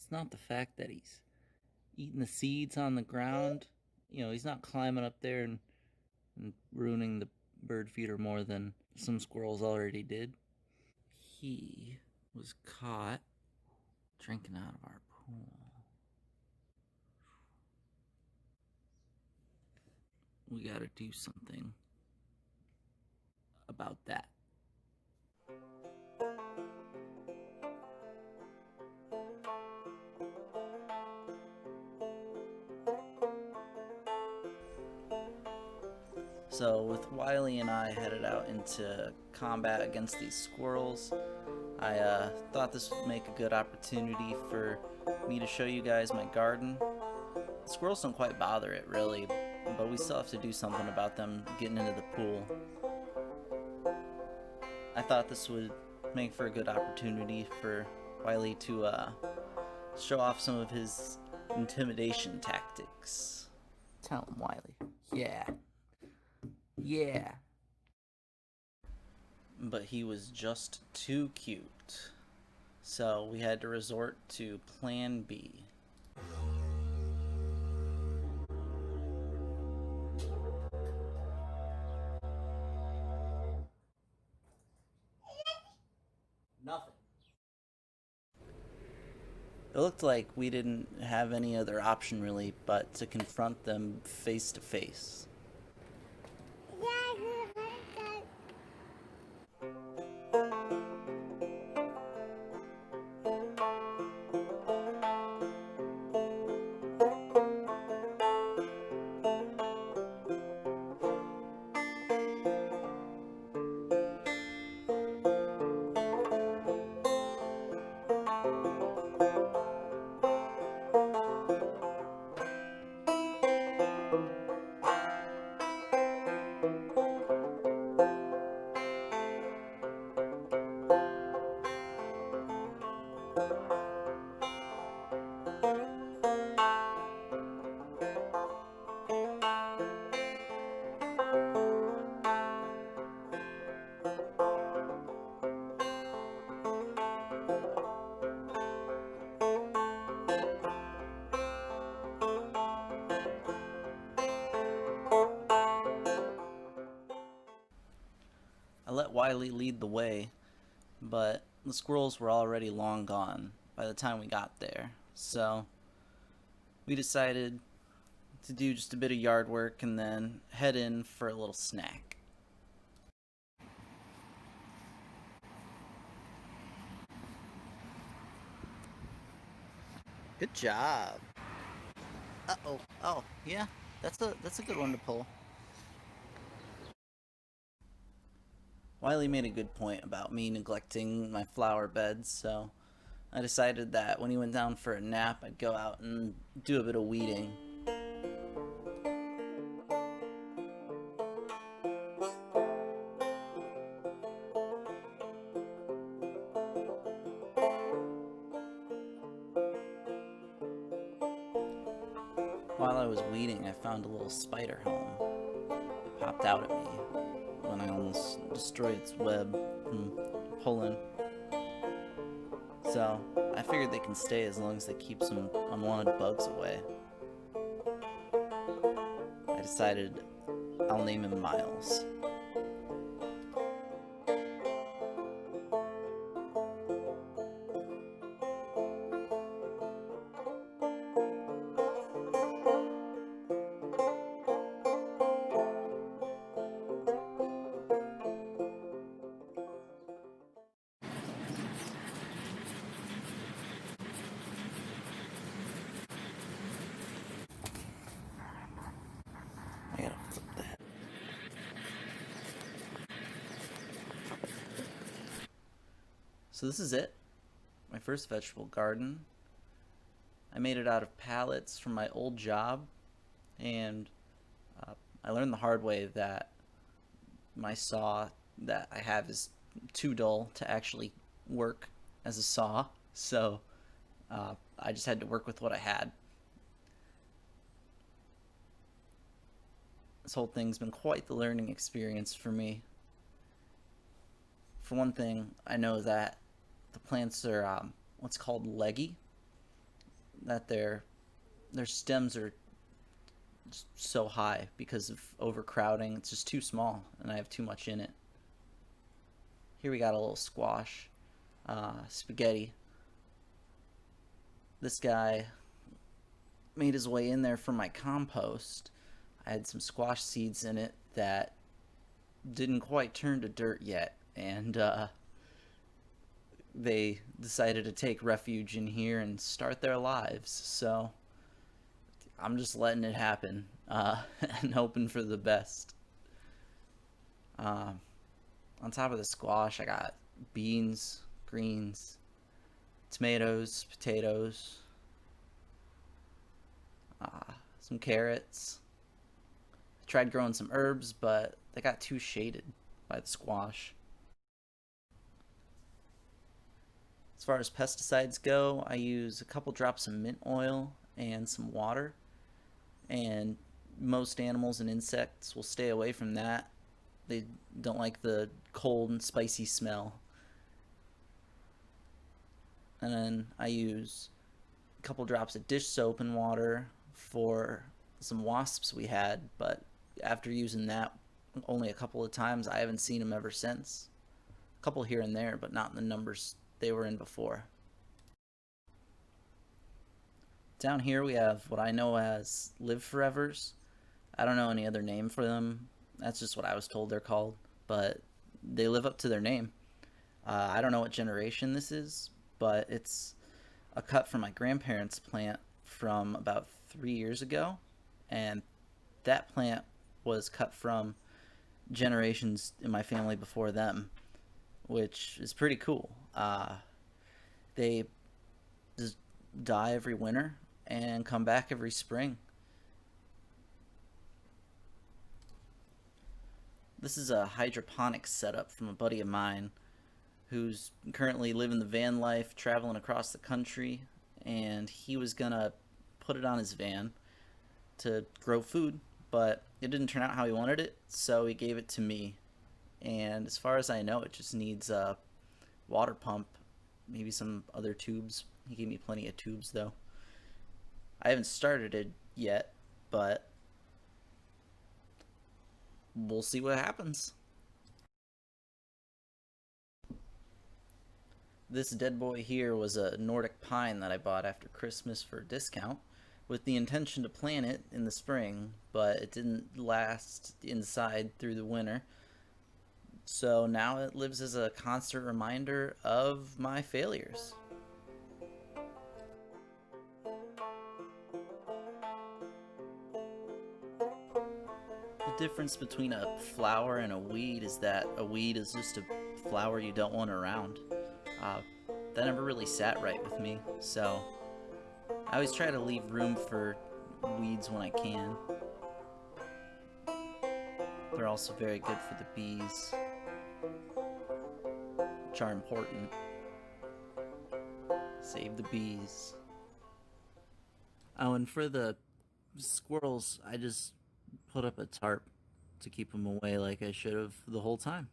It's not the fact that he's eating the seeds on the ground. He's not climbing up there and ruining the bird feeder more than some squirrels already did. He was caught drinking out of our pool. We gotta do something about that. So, with Wiley and I headed out into combat against these squirrels, I thought this would make a good opportunity for me to show you guys my garden. The squirrels don't quite bother it, really, but we still have to do something about them getting into the pool. I thought this would make for a good opportunity for Wiley to show off some of his intimidation tactics. Tell him, Wiley. Yeah. Yeah. But he was just too cute. So we had to resort to Plan B. Nothing. It looked like we didn't have any other option really but to confront them face to face. I let Wiley lead the way, but the squirrels were already long gone by the time we got there. So we decided to do just a bit of yard work and then head in for a little snack. Good job. Uh-oh. Oh, yeah. That's a good one to pull. Wiley made a good point about me neglecting my flower beds, so I decided that when he went down for a nap, I'd go out and do a bit of weeding. While I was weeding, I found a little spider home. It popped out at me when I almost destroyed its web from pulling. So I figured they can stay as long as they keep some unwanted bugs away. I decided I'll name him Miles. I gotta flip that. So this is it. My first vegetable garden. I made it out of pallets from my old job, and I learned the hard way that my saw that I have is too dull to actually work as a saw, so I just had to work with what I had. This whole thing's been quite the learning experience for me. For one thing, I know that the plants are what's called leggy, that their stems are so high because of overcrowding. It's just too small, and I have too much in it. Here we got a little squash, spaghetti. This guy made his way in there from my compost. I had some squash seeds in it that didn't quite turn to dirt yet, and they decided to take refuge in here and start their lives. So I'm just letting it happen and hoping for the best. On top of the squash, I got beans, greens, tomatoes, potatoes, some carrots. I tried growing some herbs, but they got too shaded by the squash. As far as pesticides go, I use a couple drops of mint oil and some water, and most animals and insects will stay away from that. They don't like the cold and spicy smell. And then I use a couple drops of dish soap and water for some wasps we had, but after using that only a couple of times, I haven't seen them ever since. A couple here and there, but not in the numbers they were in before. Down here we have what I know as live forevers. I don't know any other name for them. That's just what I was told they're called, but they live up to their name. I don't know what generation this is, but it's a cut from my grandparents' plant from about 3 years ago, and that plant was cut from generations in my family before them, which is pretty cool. They just die every winter and come back every spring. This is a hydroponics setup from a buddy of mine who's currently living the van life, traveling across the country, and he was gonna put it on his van to grow food, but it didn't turn out how he wanted it, so he gave it to me. And as far as I know, it just needs a water pump, maybe some other tubes. He gave me plenty of tubes though. I haven't started it yet, but we'll see what happens. This dead boy here was a Nordic pine that I bought after Christmas for a discount with the intention to plant it in the spring, but it didn't last inside through the winter. So now it lives as a constant reminder of my failures. The difference between a flower and a weed is that a weed is just a flower you don't want around. Uh, that never really sat right with me, so I always try to leave room for weeds when I can. They're also very good for the bees, which are important. Save the bees. Oh, and for the squirrels, I just put up a tarp to keep them away like I should have the whole time.